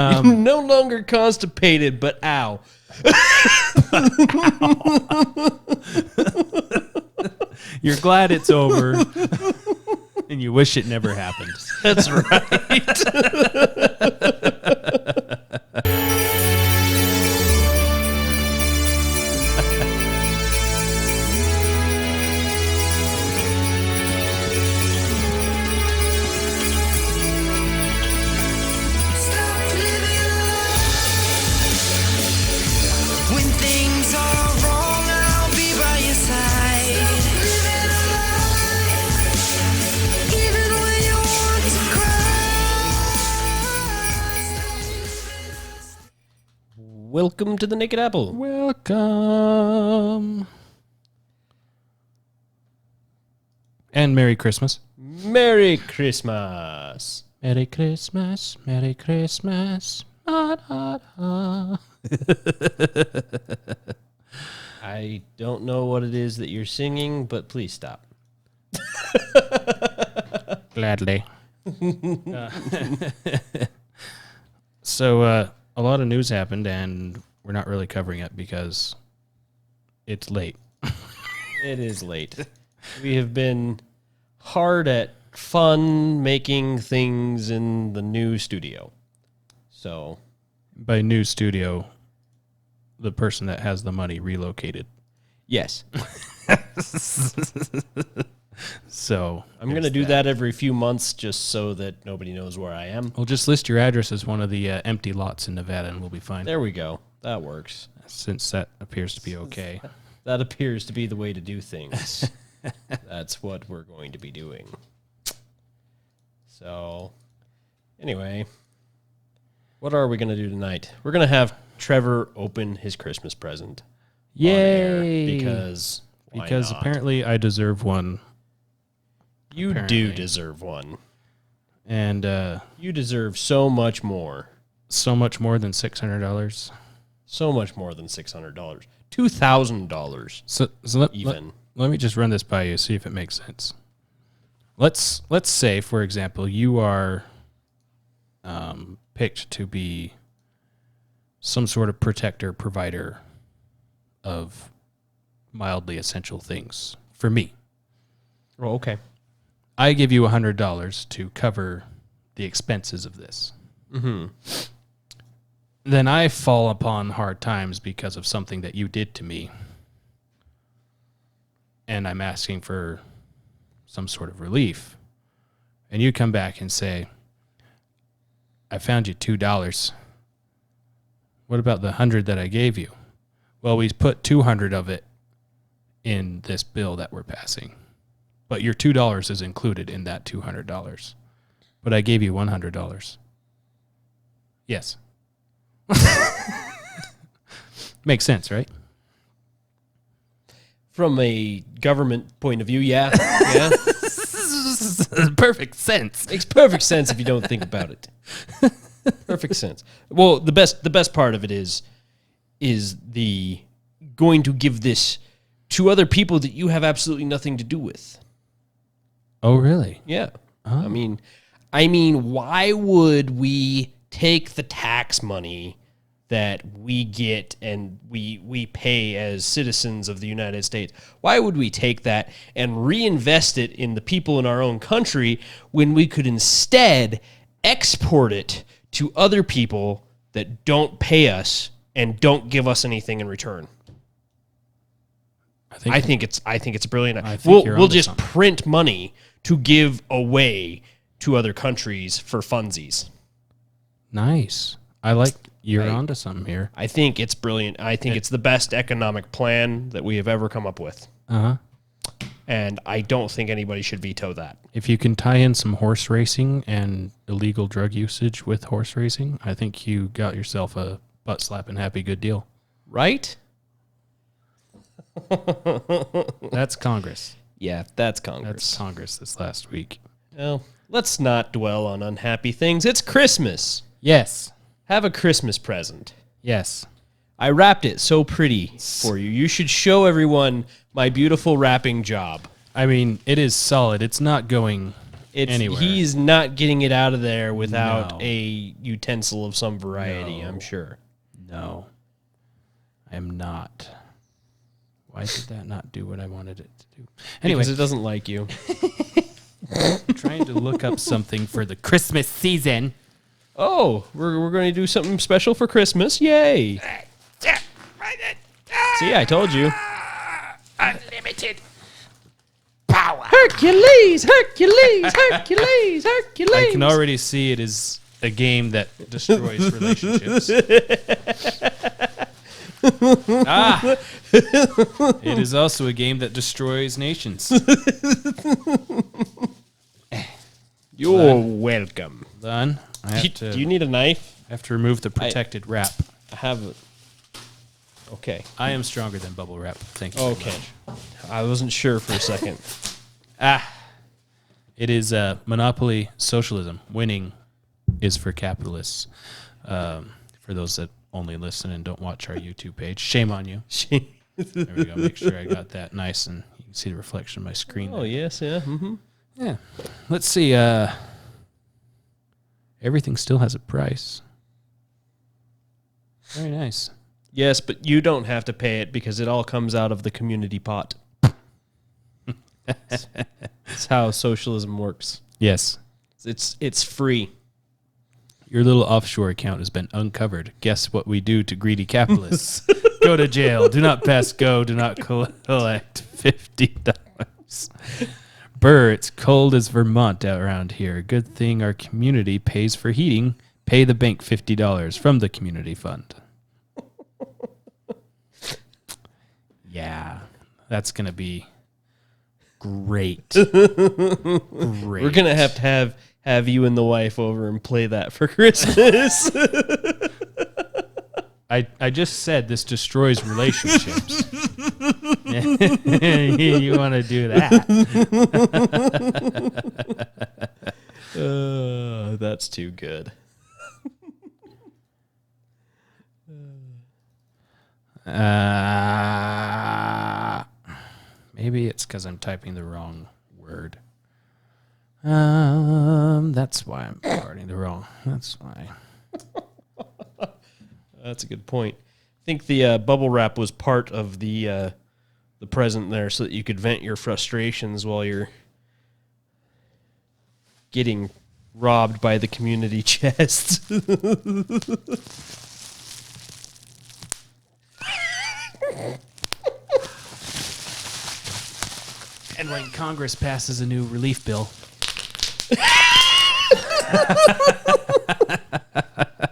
You're no longer constipated, but ow. You're glad it's over, and you wish it never happened. That's right. When things are wrong, I'll be by your side. Even when you want to cry. Welcome to the Naked Apple. Welcome. And Merry Christmas. Merry Christmas. Merry Christmas. Merry Christmas. Ah, ah, ah. I don't know what it is that you're singing, but please stop. Gladly. So, a lot of news happened, and we're not really covering it because it's late. It is late. We have been hard at fun making things in the new studio. So, By new studio, the person that has the money relocated. yes. So I'm going to do that every few months just so that nobody knows where I am. We'll just list your address as one of the empty lots in Nevada, and we'll be fine. There we go. That works. Since that appears to be okay. That appears to be the way to do things. That's what we're going to be doing. So, anyway, what are we going to do tonight? We're going to have Trevor open his Christmas present. Yay! Because why not? Apparently I deserve one. You do deserve one. And you deserve so much more. so much more than $600. So much more than $600. $2,000 So even. Let me just run this by you, see if it makes sense. Let's say, for example, you are picked to be some sort of protector, provider of mildly essential things for me. Oh, okay. I give you $100 to cover the expenses of this. Mm-hmm. Then I fall upon hard times because of something that you did to me. And I'm asking for some sort of relief. And you come back and say, I found you $2. What about the 100 that I gave you? Well, we put 200 of it in this bill that we're passing. But your $2 is included in that $200. But I gave you $100. Yes. Makes sense, right? From a government point of view, yeah. Yeah. Perfect sense. Makes perfect sense if you don't think about it. Perfect sense. Well, the best part of it is the going to give this to other people that you have absolutely nothing to do with. Oh, really? Yeah. Oh. I mean, why would we take the tax money that we get and we pay as citizens of the United States? Why would we take that and reinvest it in the people in our own country when we could instead export it to other people that don't pay us and don't give us anything in return? I think it's brilliant. We'll just something. print money to give away to other countries for funsies. Nice. I like you're onto something here. I think it's brilliant. I think it's the best economic plan that we have ever come up with. Uh-huh. And I don't think anybody should veto that. If you can tie in some horse racing and illegal drug usage with horse racing, I think you got yourself a butt-slapping happy good deal. Right? That's Congress. Yeah, that's Congress. That's Congress this last week. Well, let's not dwell on unhappy things. It's Christmas. Yes. Have a Christmas present. Yes. I wrapped it so pretty for you. You should show everyone my beautiful wrapping job. I mean, it is solid. It's not going anywhere. He's not getting it out of there without No. a utensil of some variety, No. I'm sure. No, I am not. Why did that not do what I wanted it to do? Anyway, Because it doesn't like you. trying to look up something for the Christmas season. Oh, we're going to do something special for Christmas. Yay. See, I told you. Unlimited power. Hercules, Hercules, Hercules, Hercules. I can already see it is a game that destroys relationships. It is also a game that destroys nations. You're welcome. Done. I have to, Do you need a knife? I have to remove the protected wrap. I have a... Okay. I am stronger than bubble wrap. Thank you. very Okay. much. I wasn't sure for a second. It is monopoly socialism. Winning is for capitalists. For those that only listen and don't watch our YouTube page, shame on you. There we go. Make sure I got that nice and you can see the reflection of my screen. Oh, yes, yeah. Mm-hmm. Yeah. Let's see. Everything still has a price. Very nice. Yes, but you don't have to pay it because it all comes out of the community pot. That's how socialism works. Yes. It's free. Your little offshore account has been uncovered. Guess what we do to greedy capitalists? Go to jail. Do not pass go. Do not collect $50. Burr, it's cold as Vermont out around here. Good thing our community pays for heating. Pay the bank $50 from the community fund. Yeah, that's going to be great. Great. We're gonna have you and the wife over and play that for Christmas. I just said this destroys relationships. You want to do that? That's too good. Maybe it's because I'm typing the wrong word. That's why I'm starting the wrong. That's why. That's a good point. I think the bubble wrap was part of the present there, so that you could vent your frustrations while you're getting robbed by the community chest. And when Congress passes a new relief bill,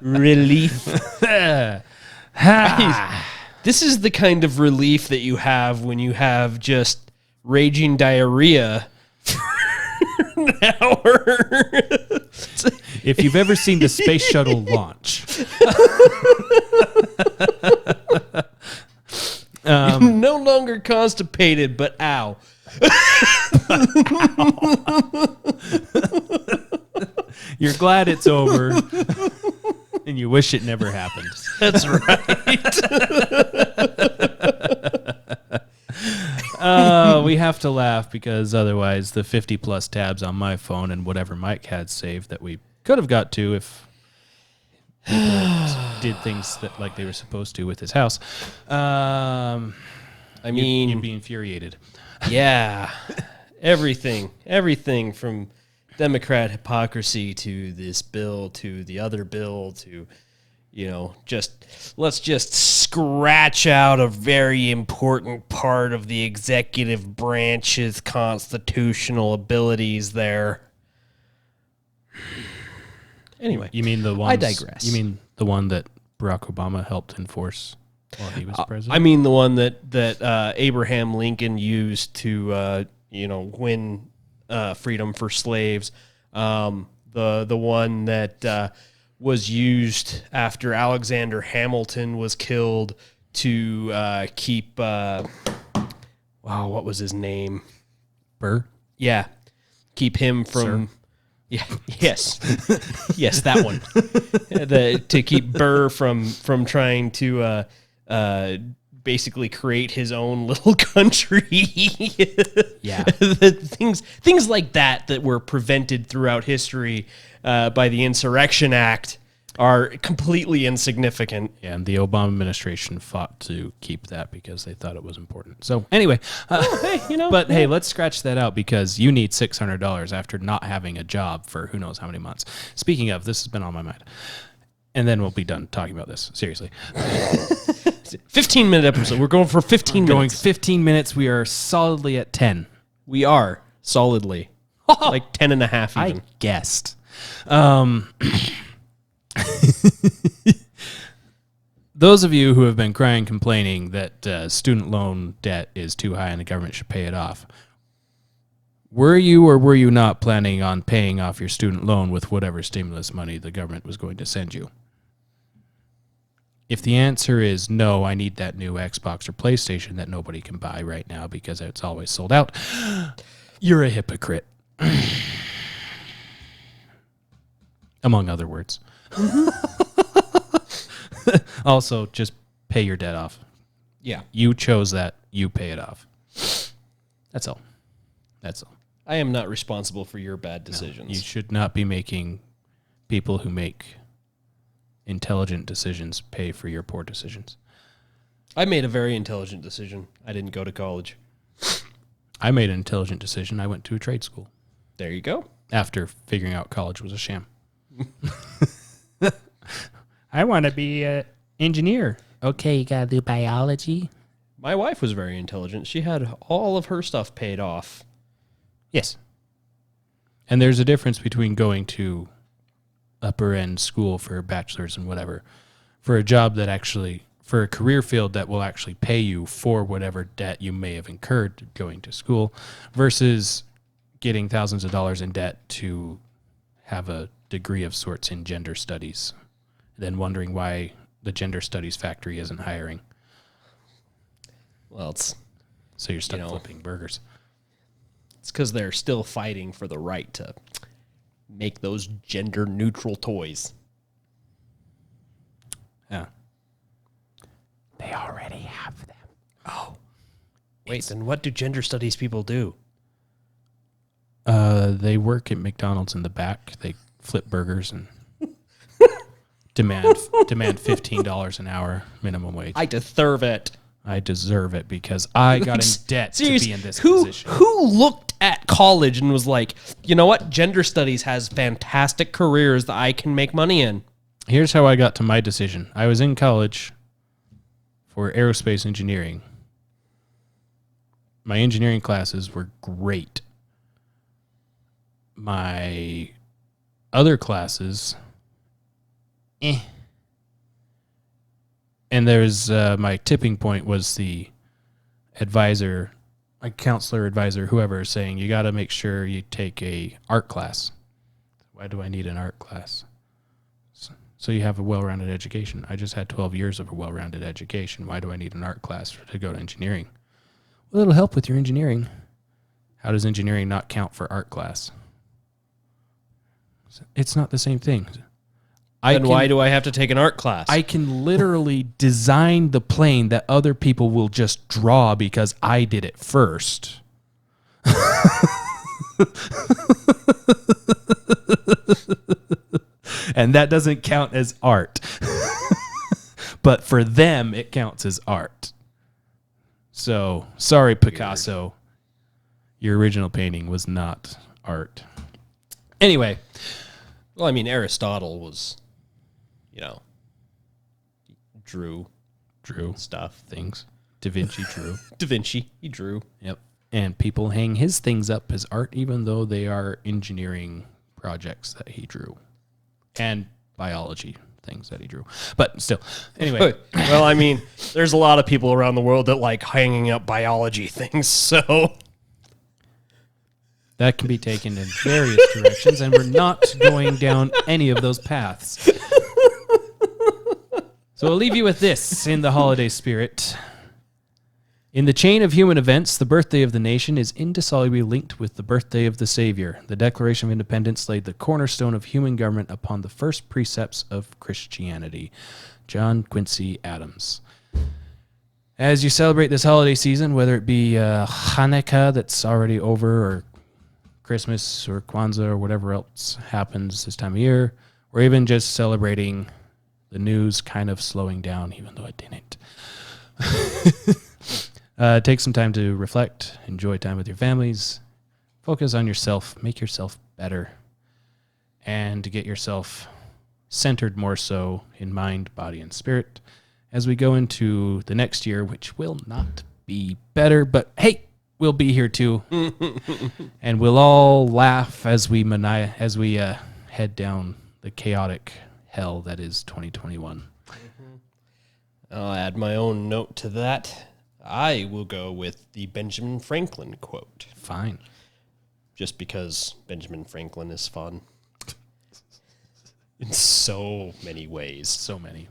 Relief. This is the kind of relief that you have when you have just raging diarrhea for an hour. if you've ever seen the space shuttle launch, No longer constipated, but ow. you're glad it's over, and you wish it never happened. That's right. We have to laugh because otherwise the 50 plus tabs on my phone and whatever Mike had saved that we could have got to if people did things that like they were supposed to with his house. I mean, you'd be infuriated. yeah, everything from Democrat hypocrisy to this bill to the other bill to, let's just scratch out a very important part of the executive branch's constitutional abilities there. Anyway, You mean the one? I digress. You mean the one that Barack Obama helped enforce while he was president? I mean the one that Abraham Lincoln used to win freedom for slaves. The one that was used after Alexander Hamilton was killed to keep what was his name? Burr? Yeah, keep him from. Sir? Yeah. Yes. Yes, that one. To keep Burr from trying to basically create his own little country. Yeah. things like that were prevented throughout history by the Insurrection Act are completely insignificant. Yeah, and the Obama administration fought to keep that because they thought it was important. So anyway, hey, let's scratch that out because you need $600 after not having a job for who knows how many months. Speaking of, this has been on my mind. And then we'll be done talking about this. Seriously. 15-minute episode. We're going for 15 minutes. Going 15 minutes. We are solidly at 10. We are solidly. Like 10 and a half even. I guessed. Those of you who have been crying, complaining that student loan debt is too high and the government should pay it off, were you or were you not planning on paying off your student loan with whatever stimulus money the government was going to send you? If the answer is no, I need that new Xbox or PlayStation that nobody can buy right now because it's always sold out, you're a hypocrite. Among other words. Also, just pay your debt off. Yeah. You chose that. You pay it off. That's all. That's all. I am not responsible for your bad decisions. No, you should not be making people who make intelligent decisions pay for your poor decisions. I made a very intelligent decision. I didn't go to college. I made an intelligent decision. I went to a trade school. There you go. After figuring out college was a sham. I want to be an engineer. Okay, you got to do biology. My wife was very intelligent. She had all of her stuff paid off. Yes. And there's a difference between going to upper end school for bachelor's and whatever, for a job that actually, for a career field that will actually pay you for whatever debt you may have incurred going to school, versus getting thousands of dollars in debt to have a degree of sorts in gender studies, then wondering why the gender studies factory isn't hiring. Well, it's so you're stuck flipping burgers. It's because they're still fighting for the right to make those gender-neutral toys. Yeah. They already have them. Oh. Wait, then what do gender studies people do? They work at McDonald's in the back. They flip burgers and demand $15 an hour minimum wage. I deserve it. I deserve it because I got in debt to be in this position. Who looked at college and was like, you know what? Gender studies has fantastic careers that I can make money in. Here's how I got to my decision. I was in college for aerospace engineering. My engineering classes were great. My other classes, And there's my tipping point was the advisor, my counselor, advisor, whoever, saying you got to make sure you take a art class. Why do I need an art class? So you have a well-rounded education. I just had 12 years of a well-rounded education. Why do I need an art class to go to engineering? Well, it'll help with your engineering. How does engineering not count for art class? It's not the same thing. Then why do I have to take an art class? I can literally design the plane that other people will just draw because I did it first. And that doesn't count as art. But for them, it counts as art. So, sorry, Picasso. Your original painting was not art. Anyway. Well, I mean, Aristotle was, drew stuff. Things. Da Vinci drew. Da Vinci, he drew. Yep. And people hang his things up as art, even though they are engineering projects that he drew. And biology things that he drew. But still, anyway. Well, I mean, there's a lot of people around the world that like hanging up biology things, so... That can be taken in various directions, and we're not going down any of those paths. So I'll leave you with this in the holiday spirit. In the chain of human events, the birthday of the nation is indissolubly linked with the birthday of the Savior. The Declaration of Independence laid the cornerstone of human government upon the first precepts of Christianity. John Quincy Adams. As you celebrate this holiday season, whether it be Hanukkah that's already over, or Christmas or Kwanzaa or whatever else happens this time of year, or even just celebrating the news kind of slowing down, even though I didn't. Take some time to reflect, enjoy time with your families, focus on yourself, make yourself better, and to get yourself centered more so in mind, body, and spirit as we go into the next year, which will not be better, but hey, we'll be here too. And we'll all laugh as we head down the chaotic hell that is 2021. I'll add my own note to that. I will go with the Benjamin Franklin quote. Fine. Just because Benjamin Franklin is fun. In so many ways. So many.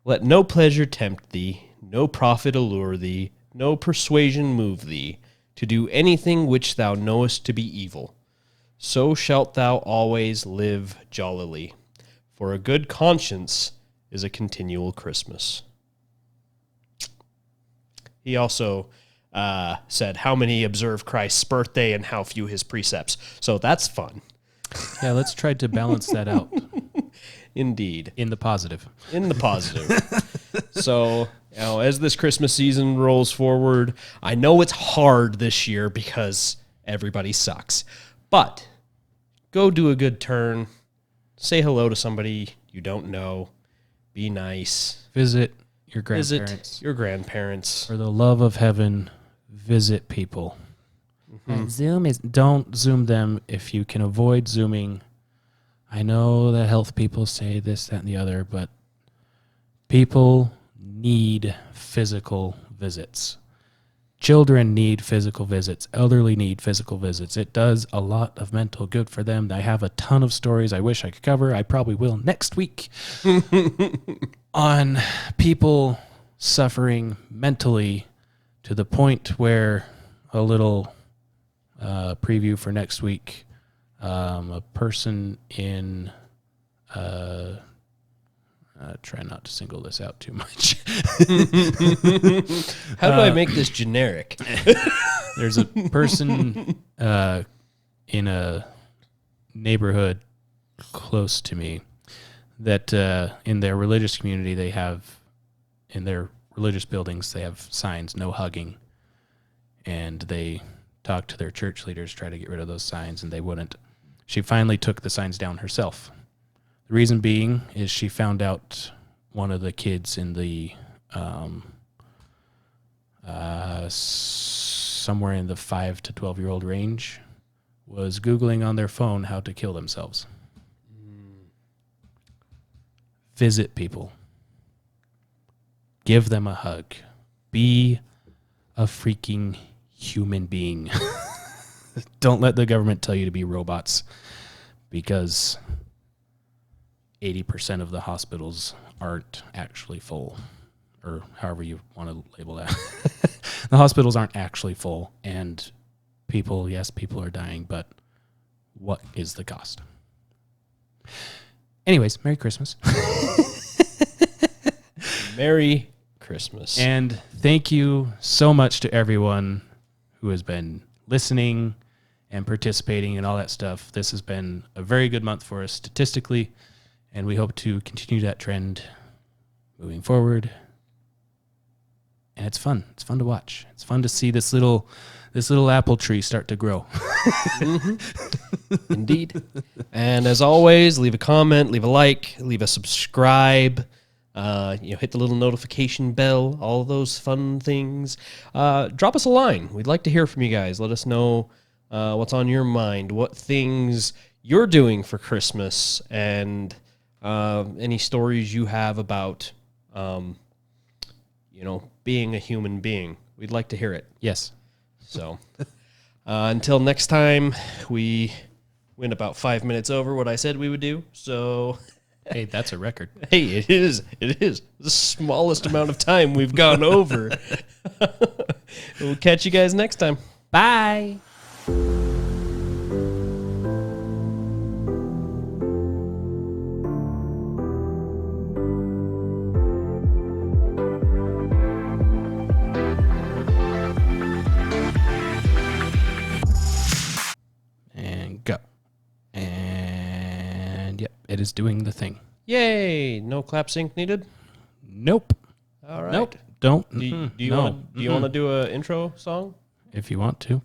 Let no pleasure tempt thee, no profit allure thee, no persuasion move thee, to do anything which thou knowest to be evil. So shalt thou always live jollily. For a good conscience is a continual Christmas. He also said how many observe Christ's birthday and how few his precepts. So that's fun. Yeah, let's try to balance that out. Indeed. In the positive. In the positive. So, as this Christmas season rolls forward, I know it's hard this year because everybody sucks. But go do a good turn. Say hello to somebody you don't know. Be nice. Visit your grandparents. Visit your grandparents. For the love of heaven, visit people. And don't Zoom them if you can avoid Zooming. I know that health people say this, that, and the other, but people need physical visits. Children need physical visits. Elderly need physical visits. It does a lot of mental good for them. I have a ton of stories I wish I could cover. I probably will next week on people suffering mentally to the point where a little preview for next week. A person in, try not to single this out too much. How do I make this generic? There's a person in a neighborhood close to me that in their religious community, they have, in their religious buildings, they have signs, no hugging. And they talked to their church leaders, try to get rid of those signs, and they wouldn't. She finally took the signs down herself. The reason being is she found out one of the kids in the somewhere in the 5 to 12-year-old range was Googling on their phone how to kill themselves. Visit people. Give them a hug. Be a freaking human being. Don't let the government tell you to be robots, because 80% of the hospitals aren't actually full, or however you want to label that. The hospitals aren't actually full, and people are dying, but what is the cost? Anyways, Merry Christmas. Merry Christmas. And thank you so much to everyone who has been listening and participating and all that stuff. This has been a very good month for us statistically, and we hope to continue that trend moving forward. And it's fun. It's fun to watch. It's fun to see this little apple tree start to grow. Mm-hmm. Indeed. And as always, leave a comment, leave a like, leave a subscribe. Hit the little notification bell, all those fun things. Drop us a line. We'd like to hear from you guys. Let us know what's on your mind, what things you're doing for Christmas, and any stories you have about, being a human being. We'd like to hear it. Yes. So until next time, we went about 5 minutes over what I said we would do. So... Hey, that's a record. Hey, it is. It is the smallest amount of time we've gone over. We'll catch you guys next time. Bye. that is doing the thing. Yay! No clap sync needed. Nope. All right. Nope. Don't. Do you want to do an intro song? If you want to.